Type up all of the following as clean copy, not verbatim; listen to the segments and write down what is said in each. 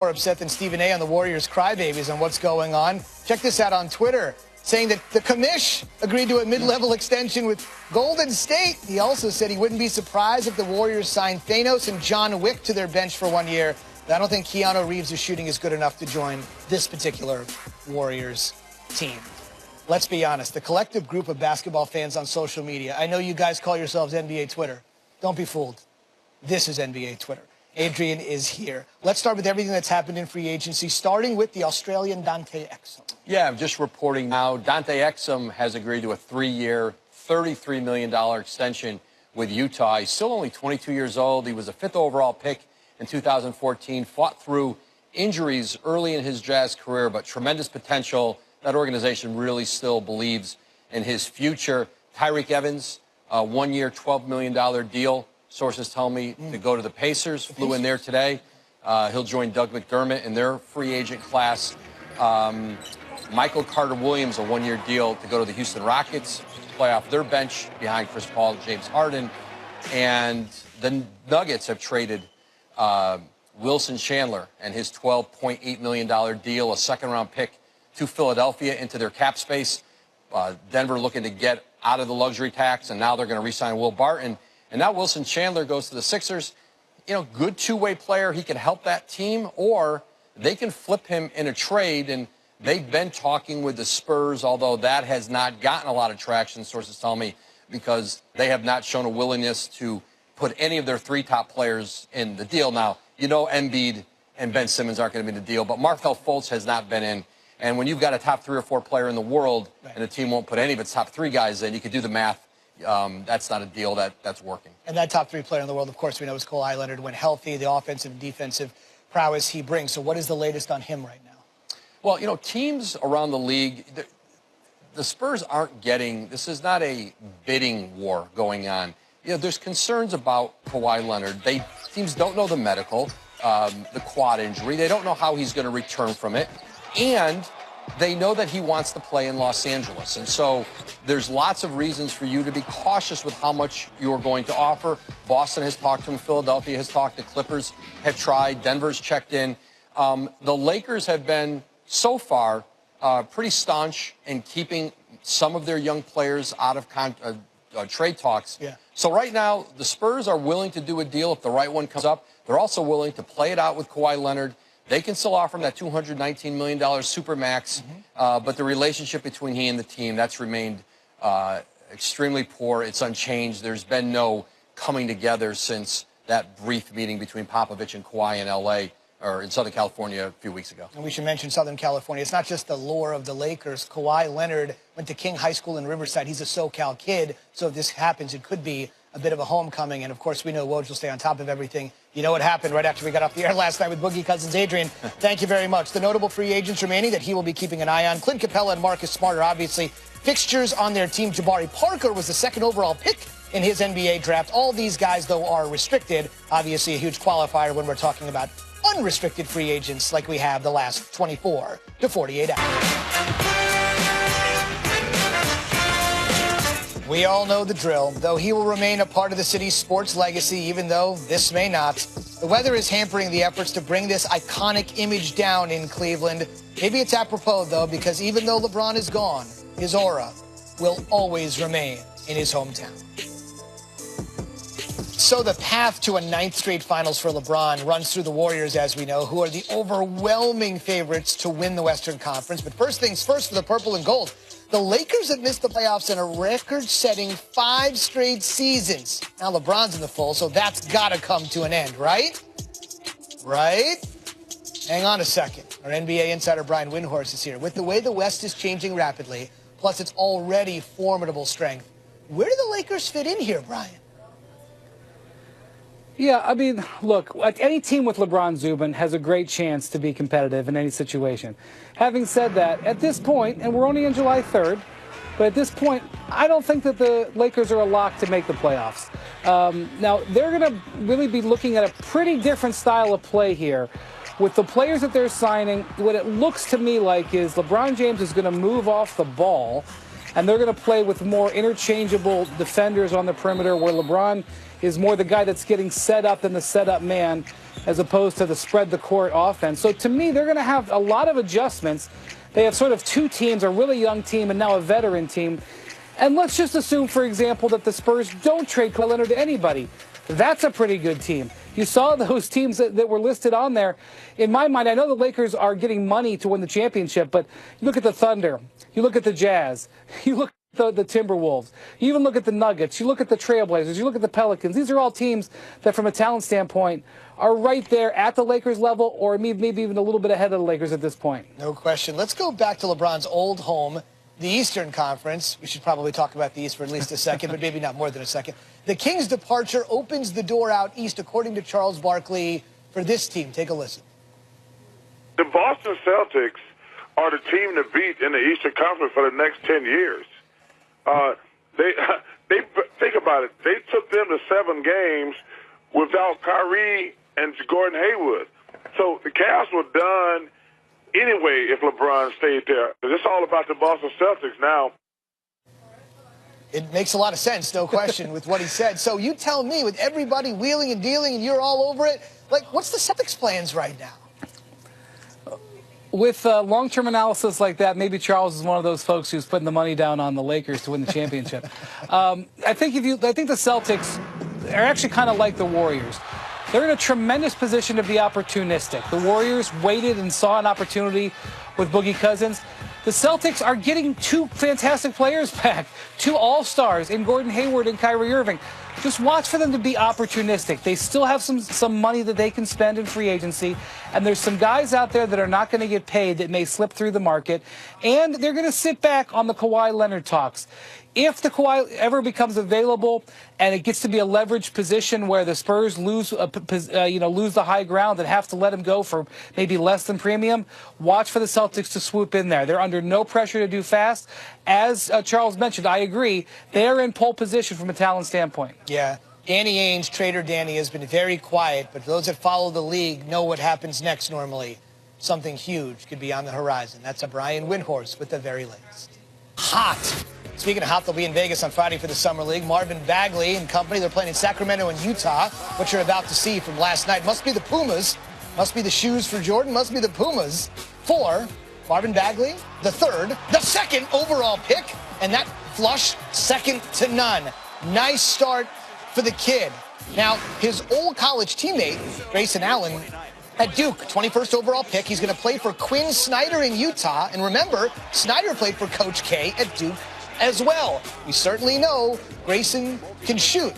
More upset than Stephen A. on the Warriors' crybabies on what's going on. Check this out on Twitter, saying that the commish agreed to a mid-level extension with Golden State. He also said he wouldn't be surprised if the Warriors signed Thanos and John Wick to their bench for 1 year. But I don't think Keanu Reeves' shooting is good enough to join this particular Warriors team. Let's be honest, the collective group of basketball fans on social media, I know you guys call yourselves NBA Twitter. Don't be fooled. This is NBA Twitter. Adrian is here. Let's start with everything that's happened in free agency, starting with the Australian Dante Exum. Yeah, I'm just reporting now. Dante Exum has agreed to a 3-year, $33 million extension with Utah. He's still only 22 years old. He was a 5th overall pick in 2014, fought through injuries early in his Jazz career, but tremendous potential. That organization really still believes in his future. Tyreke Evans, a 1-year, $12 million deal. Sources tell me to go to the Pacers. Flew in there today. He'll join Doug McDermott in their free agent class. Michael Carter-Williams, a 1-year deal to go to the Houston Rockets, play off their bench behind Chris Paul, James Harden. And the Nuggets have traded Wilson Chandler and his $12.8 million deal, a second-round pick, to Philadelphia into their cap space. Denver looking to get out of the luxury tax, and now they're going to re-sign Will Barton. And now Wilson Chandler goes to the Sixers. You know, good two-way player. He can help that team, or they can flip him in a trade. And they've been talking with the Spurs, although that has not gotten a lot of traction, sources tell me, because they have not shown a willingness to put any of their 3 top players in the deal. Now, you know Embiid and Ben Simmons aren't going to be in the deal, but Markelle Fultz has not been in. And when you've got a top 3 or 4 player in the world, and the team won't put any of its top 3 guys in, you could do the math. That's not a deal that's working. And that top 3 player in the world, of course, we know is Kawhi Leonard. When healthy, the offensive and defensive prowess he brings. So what is the latest on him right now? Well, you know, teams around the league, the Spurs aren't getting, this is not a bidding war going on. You know, there's concerns about Kawhi Leonard. Teams don't know the medical, the quad injury. They don't know how he's going to return from it. And they know that he wants to play in Los Angeles. And so there's lots of reasons for you to be cautious with how much you're going to offer. Boston has talked to him. Philadelphia has talked. The Clippers have tried. Denver's checked in. The Lakers have been, so far, pretty staunch in keeping some of their young players out of trade talks. Yeah. So right now, the Spurs are willing to do a deal if the right one comes up. They're also willing to play it out with Kawhi Leonard. They can still offer him that $219 million supermax, but the relationship between he and the team, that's remained extremely poor. It's unchanged. There's been no coming together since that brief meeting between Popovich and Kawhi in L.A. or in Southern California a few weeks ago. And we should mention Southern California. It's not just the lore of the Lakers. Kawhi Leonard went to King High School in Riverside. He's a SoCal kid, so if this happens, it could be a bit of a homecoming. And, of course, we know Woj will stay on top of everything. You know what happened right after we got off the air last night with Boogie Cousins. Adrian, thank you very much. The notable free agents remaining that he will be keeping an eye on: Clint Capella and Marcus Smart are obviously fixtures on their team. Jabari Parker was the 2nd overall pick in his NBA draft. All these guys, though, are restricted. Obviously a huge qualifier when we're talking about unrestricted free agents like we have the last 24 to 48 hours. We all know the drill. Though he will remain a part of the city's sports legacy, even though this may not. The weather is hampering the efforts to bring this iconic image down in Cleveland. Maybe it's apropos, though, because even though LeBron is gone, his aura will always remain in his hometown. So the path to a 9th straight finals for LeBron runs through the Warriors, as we know, who are the overwhelming favorites to win the Western Conference. But first things first for the purple and gold. The Lakers have missed the playoffs in a record-setting 5 straight seasons. Now LeBron's in the fold, so that's got to come to an end, right? Right? Hang on a second. Our NBA insider Brian Windhorst is here. With the way the West is changing rapidly, plus its already formidable strength, where do the Lakers fit in here, Brian? Yeah, I mean, look, any team with LeBron Zubin has a great chance to be competitive in any situation. Having said that, at this point, and we're only on July 3rd, but at this point, I don't think that the Lakers are a lock to make the playoffs. Now, they're going to really be looking at a pretty different style of play here. With the players that they're signing, what it looks to me like is LeBron James is going to move off the ball, and they're going to play with more interchangeable defenders on the perimeter, where LeBron is more the guy that's getting set up than the set-up man. as opposed to the spread the court offense. So to me, they're going to have a lot of adjustments. They have sort of two teams, a really young team and now a veteran team. And let's just assume, for example, that the Spurs don't trade Kawhi Leonard to anybody. That's a pretty good team. You saw those teams that were listed on there. In my mind, I know the Lakers are getting money to win the championship, but you look at the Thunder, you look at the Jazz, you look at the Timberwolves, you even look at the Nuggets, you look at the Trailblazers, you look at the Pelicans. These are all teams that, from a talent standpoint, are right there at the Lakers level or maybe even a little bit ahead of the Lakers at this point. No question. Let's go back to LeBron's old home, the Eastern Conference. We should probably talk about the East for at least a second, but maybe not more than a second. The Kings' departure opens the door out East, according to Charles Barkley, for this team. Take a listen. The Boston Celtics are the team to beat in the Eastern Conference for the next 10 years. They think about it. They took them to 7 games without Kyrie and Gordon Hayward. So the Cavs were done anyway if LeBron stayed there. It's all about the Boston Celtics now. It makes a lot of sense, no question, with what he said. So you tell me, with everybody wheeling and dealing and you're all over it, like, what's the Celtics' plans right now? With long-term analysis like that, maybe Charles is one of those folks who's putting the money down on the Lakers to win the championship. I think the Celtics are actually kind of like the Warriors. They're in a tremendous position to be opportunistic. The Warriors waited and saw an opportunity with Boogie Cousins. The Celtics are getting 2 fantastic players back, 2 all-stars in Gordon Hayward and Kyrie Irving. Just watch for them to be opportunistic. They still have some money that they can spend in free agency, and there's some guys out there that are not going to get paid that may slip through the market, and they're going to sit back on the Kawhi Leonard talks. If the Kawhi ever becomes available and it gets to be a leveraged position where the Spurs lose the high ground and have to let him go for maybe less than premium, watch for the Celtics to swoop in there. They're under no pressure to do fast. As Charles mentioned, I agree, they're in pole position from a talent standpoint. Yeah. Danny Ainge, Trader Danny, has been very quiet, but those that follow the league know what happens next normally. Something huge could be on the horizon. That's a Brian Windhorst with the very latest. Hot. Speaking of hot, they'll be in Vegas on Friday for the Summer League. Marvin Bagley and company, they're playing in Sacramento and Utah. What you're about to see from last night must be the Pumas. Must be the shoes for Jordan. Must be the Pumas for Marvin Bagley, the 3rd, the 2nd overall pick, and that flush second to none. Nice start for the kid. Now, his old college teammate, Grayson Allen, at Duke, 21st overall pick. He's going to play for Quinn Snyder in Utah. And remember, Snyder played for Coach K at Duke as well. We certainly know Grayson can shoot.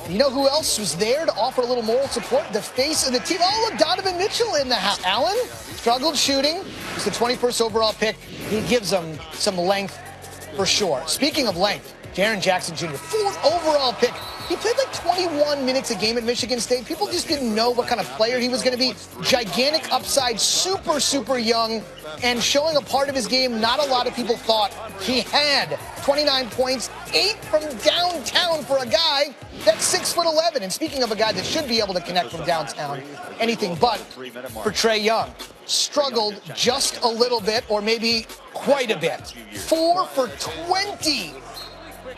You know who else was there to offer a little moral support? The face of the team. Oh, look, Donovan Mitchell in the house. Allen struggled shooting. He's the 21st overall pick. He gives them some length for sure. Speaking of length, Jaren Jackson Jr., 4th overall pick. He played like 21 minutes a game at Michigan State. People just didn't know what kind of player he was going to be. Gigantic upside, super, super young, and showing a part of his game not a lot of people thought he had. 29 points, 8 from downtown for a guy that's 6'11". And speaking of a guy that should be able to connect from downtown, anything but for Trae Young. Struggled just a little bit, or maybe quite a bit. 4 for 20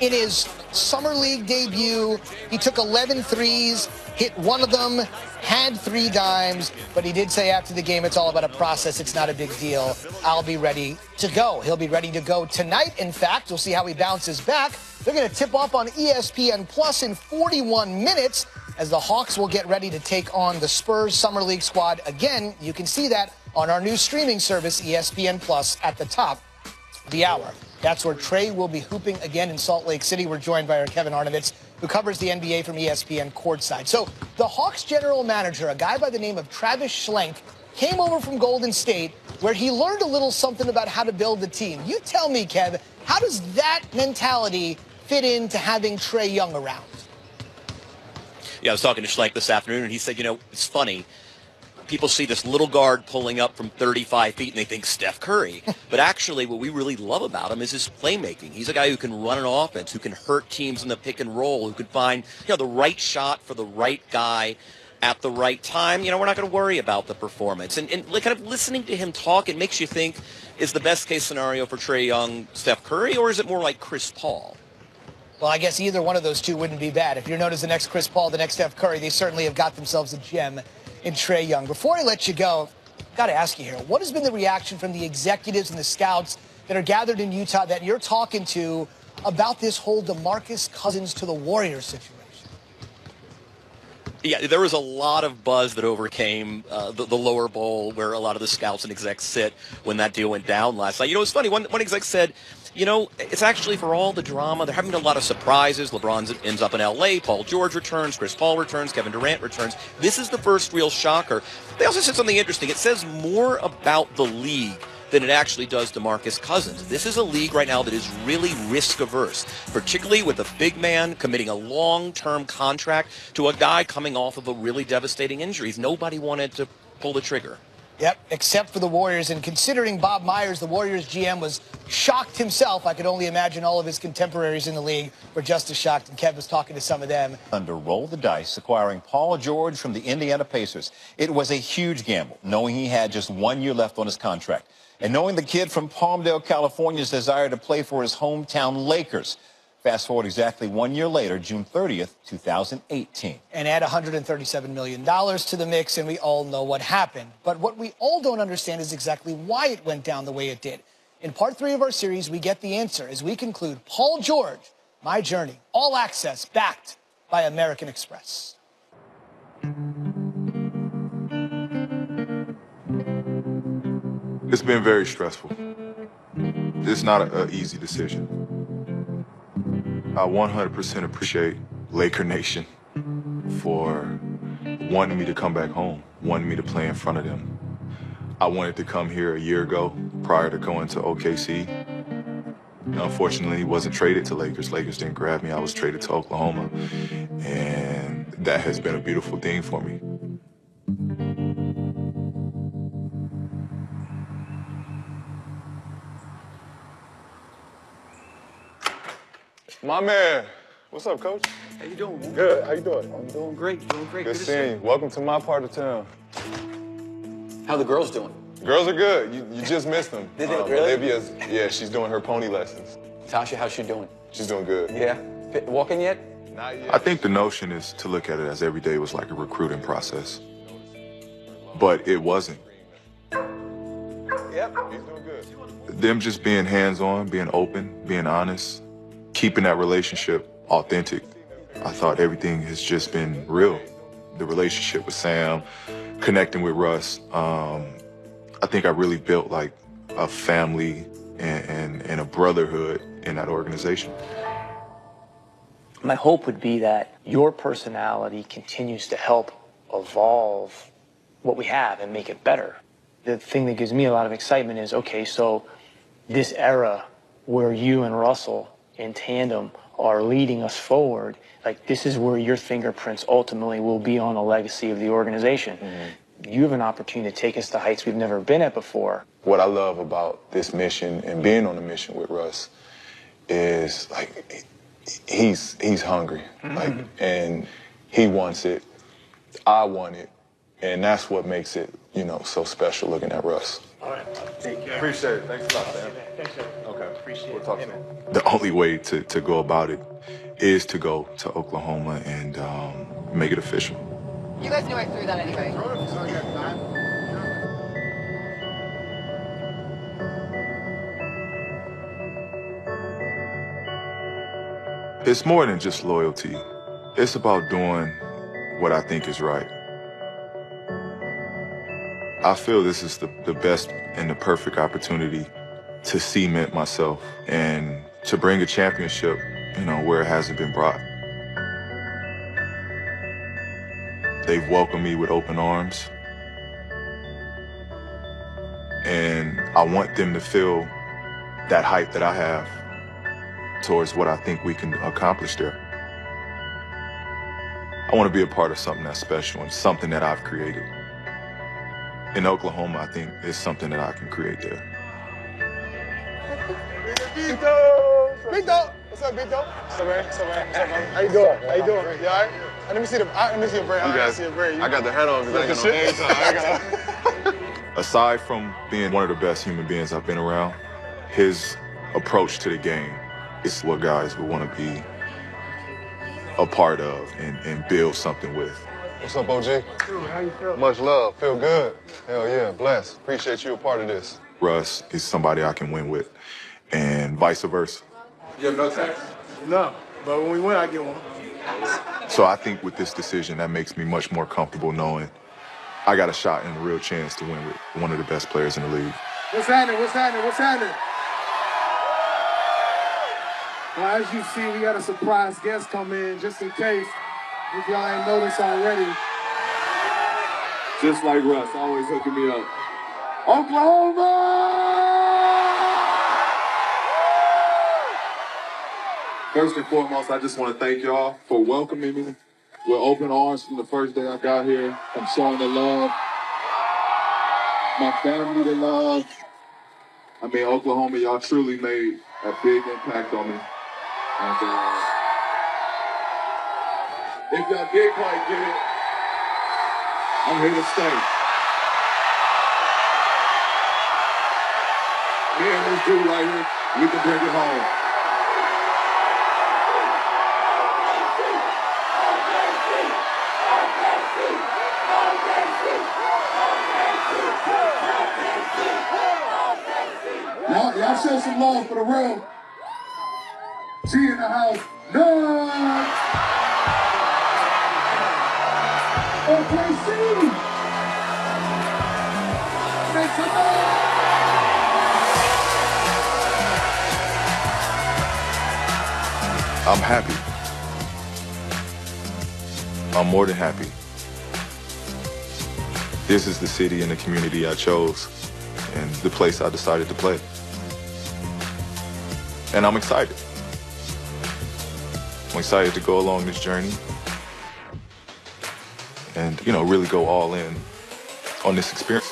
in his Summer League debut. He took 11 threes, hit one of them, had 3 dimes, but he did say after the game it's all about a process. It's not a big deal. I'll be ready to go. He'll be ready to go tonight. In fact, we'll see how he bounces back. They're going to tip off on ESPN Plus in 41 minutes as the Hawks will get ready to take on the Spurs Summer League squad. Again, you can see that on our new streaming service, ESPN Plus, at the top of the hour. That's where Trae will be hooping again in Salt Lake City. We're joined by our Kevin Arnovitz, who covers the NBA from ESPN courtside. So the Hawks general manager, a guy by the name of Travis Schlenk, came over from Golden State, where he learned a little something about how to build the team. You tell me, Kev, how does that mentality fit into having Trae Young around? Yeah, I was talking to Schlenk this afternoon, and he said, it's funny. People see this little guard pulling up from 35 feet and they think Steph Curry. But actually what we really love about him is his playmaking. He's a guy who can run an offense, who can hurt teams in the pick and roll, who can find the right shot for the right guy at the right time. We're not going to worry about the performance. And kind of listening to him talk, it makes you think, is the best case scenario for Trae Young Steph Curry, or is it more like Chris Paul? Well, I guess either one of those two wouldn't be bad. If you're known as the next Chris Paul, the next Steph Curry, they certainly have got themselves a gem in Trae Young. Before I let you go, got to ask you here, what has been the reaction from the executives and the scouts that are gathered in Utah that you're talking to about this whole DeMarcus Cousins to the Warriors situation? Yeah, there was a lot of buzz that overcame the lower bowl where a lot of the scouts and execs sit when that deal went down last night. You know, it's funny. One exec said, you know, it's actually for all the drama. They're having a lot of surprises. LeBron ends up in L.A. Paul George returns. Chris Paul returns. Kevin Durant returns. This is the first real shocker. They also said something interesting. It says more about the league than it actually does DeMarcus Cousins. This is a league right now that is really risk-averse, particularly with a big man committing a long-term contract to a guy coming off of a really devastating injury. Nobody wanted to pull the trigger. Yep, except for the Warriors. And considering Bob Myers, the Warriors GM, was shocked himself, I could only imagine all of his contemporaries in the league were just as shocked, and Kev was talking to some of them. To roll the dice, acquiring Paul George from the Indiana Pacers. It was a huge gamble, knowing he had just 1 year left on his contract. And knowing the kid from Palmdale, California's desire to play for his hometown Lakers. Fast forward exactly 1 year later, June 30th, 2018. And add $137 million to the mix, and we all know what happened. But what we all don't understand is exactly why it went down the way it did. In part 3 of our series, we get the answer as we conclude Paul George, My Journey, all access, backed by American Express. It's been very stressful. It's not an easy decision. I 100% appreciate Laker Nation for wanting me to come back home, wanting me to play in front of them. I wanted to come here a year ago prior to going to OKC. Unfortunately, he wasn't traded to Lakers. Lakers didn't grab me. I was traded to Oklahoma. And that has been a beautiful thing for me. My man. What's up, Coach? How you doing, man? Good. How you doing? I'm doing great, doing great. Good seeing you. Welcome to my part of town. How the girls doing? Girls are good. You just missed them. Did they really? Olivia's, yeah, she's doing her pony lessons. Tasha, how's she doing? She's doing good. Yeah? Walking yet? Not yet. I think the notion is to look at it as every day was like a recruiting process. But it wasn't. Yep. He's doing good. Them just being hands-on, being open, being honest, keeping that relationship authentic. I thought everything has just been real. The relationship with Sam, connecting with Russ, I think I really built like a family and a brotherhood in that organization. My hope would be that your personality continues to help evolve what we have and make it better. The thing that gives me a lot of excitement is, okay, so this era where you and Russell in tandem are leading us forward, like this is where your fingerprints ultimately will be on the legacy of the organization. Mm-hmm. You have an opportunity to take us to heights we've never been at before. What I love about this mission and being on a mission with Russ is like he's hungry, mm-hmm. like, and he wants it. I want it, and that's what makes it, you know, so special looking at Russ. All right. Take care. Appreciate it. Thanks a lot, Sam. Thanks, sir. Okay. Appreciate We'll it. talk soon. The only way to go about it is to go to Oklahoma and make it official. You guys knew I threw that anyway. It's more than just loyalty. It's about doing what I think is right. I feel this is the best and the perfect opportunity to cement myself and to bring a championship, you know, where it hasn't been brought. They've welcomed me with open arms. And I want them to feel that hype that I have towards what I think we can accomplish there. I want to be a part of something that's special and something that I've created. In Oklahoma, I think it's something that I can create there. Vito! Vito! What's up, Vito? What's up, man? What's up, man? What's up, man? How you doing? How you doing? You all right? Let me see your brain. I got the hat on because I got no Aside from being one of the best human beings I've been around, his approach to the game is what guys would want to be a part of and build something with. What's up, OG? How you feel? Much love. Feel good. Hell yeah, blessed. Appreciate you a part of this. Russ is somebody I can win with, and vice versa. You have no tax? No, but when we win, I get one. So I think with this decision, that makes me much more comfortable knowing I got a shot and a real chance to win with one of the best players in the league. What's happening? What's happening? What's happening? Well, as you see, we got a surprise guest come in just in case, if y'all ain't noticed already. Just like Russ, always hooking me up. Oklahoma! First and foremost, I just want to thank y'all for welcoming me with open arms from the first day I got here. I'm showing the love. My family the love. I mean, Oklahoma, y'all truly made a big impact on me. And if y'all did quite get it, I'm here to stay. Me and this dude right here, we can bring it home. Y'all show some love for the real G in the house. Nuts! OKC! Make some noise! I'm happy. I'm more than happy. This is the city and the community I chose, and the place I decided to play. And I'm excited. I'm excited to go along this journey and, really go all in on this experience.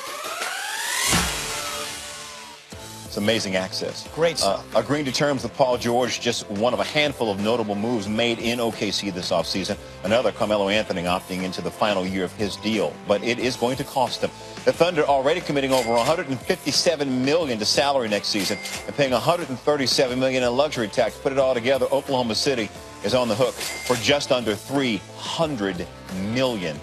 It's amazing access. Great stuff. Agreeing to terms with Paul George, just one of a handful of notable moves made in OKC this offseason. Another, Carmelo Anthony, opting into the final year of his deal. But it is going to cost him. The Thunder already committing over $157 million to salary next season and paying $137 million in luxury tax. Put it all together, Oklahoma City is on the hook for just under $300 million.